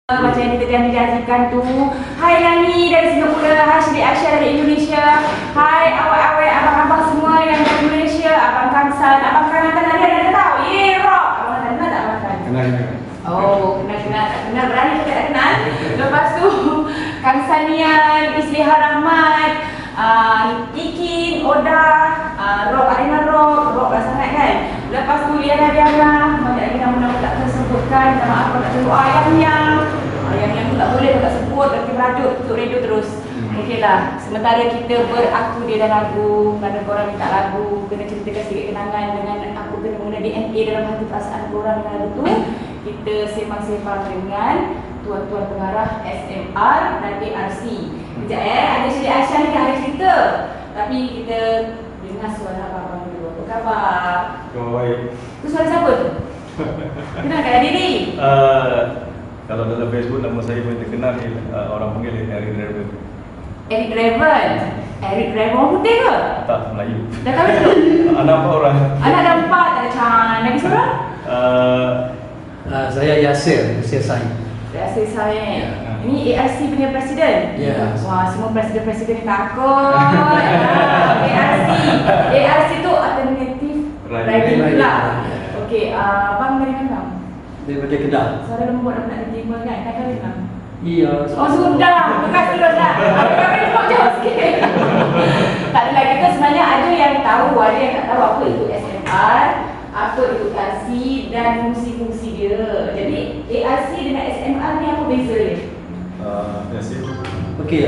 Macam yang kita janjikan tu. Hai Nani dari Singapura, hai Sri Aisyah dari Indonesia, hai awak-awak abang-abang semua yang dari Malaysia, abang Kamsan, abang Kanatan ada tahu? Rock. Abang Kanatan tak abang Kanatan? Kenal. Oh, kenal, tak kenal, berani kita tak kenal. Lepas tu Kamsanian, Isliha Rahmat, Ikin, Oda, Rock, Arina Rock lah sangat kan. Lepas tu Liana Diana, banyak lagi nama-nama tak tersebutkan, minta maaf kalau tak sebut. Yang tu tak boleh, tak sebut, tapi merajuk untuk radio terus. Okey lah, sementara kita beraku dia dan lagu, mana korang minta lagu, kena ceritakan sedikit kenangan dengan aku kena mengenai DNA dalam hati perasaan korang dengan lagu tu. Kita sembang-sembang dengan tuan-tuan pengarah SMR dan ARC. Sekejap ada Sri Aisyah ni ada cerita. Tapi kita dengar suara abang-abang dulu. Apa khabar? Baik. Tu suara siapa tu? Kenalkan diri. Kalau dalam Facebook nama saya pun terkenal ni, orang panggil Eric Draven. Eric Draven. Eric Draven orang putih ke? Tak, Melayu. Dah kahwin belum? Anak apa orang? Anak dah 4, tak ada can. Lagi seorang? Saya Yasir Said. Rasa saya. Ini ARC punya presiden? Ya. Wah, semua presiden-presiden ni takut. ARC tu Alternative Riding Club. Okey, abang dari mana? Daripada Kedah. Suara lembut nak diterima kan? Kan kahwin lah? Iya. Oh sudah, bekas terus dah. Kami nak jauh sikit. Tak adalah, kita sebenarnya ada yang tahu, ada yang tak tahu apa itu SMR, apa itu ARC dan fungsi-fungsi dia. Jadi ARC dengan SMR ni apa beza dia? Yasir. Okey,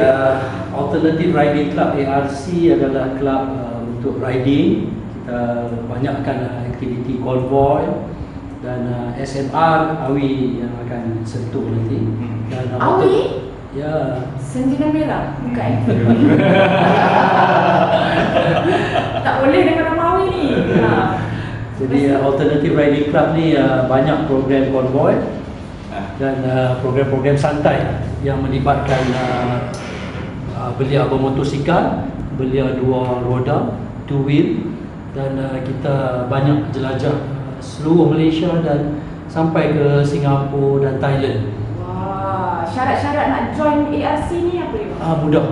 Alternative Riding Club ARC adalah kelab untuk riding. Kita banyakkan aktiviti konvoi, dan SMR Awi yang akan sentuh nanti. Dan Awi? Ya. Senjana merah? Bukan? Tak boleh dengan nama Awi ni. Jadi Alternative Riding Club ni banyak program konvoi dan program-program santai yang melibatkan belia bermotosikal, belia 2 roda, 2 wheel, dan kita banyak jelajah seluruh Malaysia dan sampai ke Singapura dan Thailand. Wah, syarat-syarat nak join ARC ni apa dia? Mudah.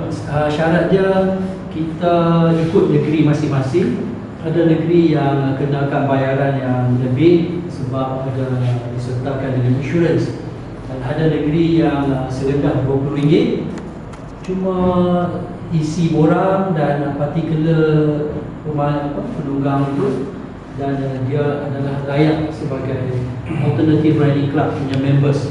Syarat dia kita ikut negeri masing-masing. Ada negeri yang kenakan bayaran yang lebih sebab ada disertakan dengan insurans. Dan ada negeri yang serendah RM20 cuma isi borang dan partikular penunggang itu, dan dia adalah layak sebagai Alternative Riding Club punya members.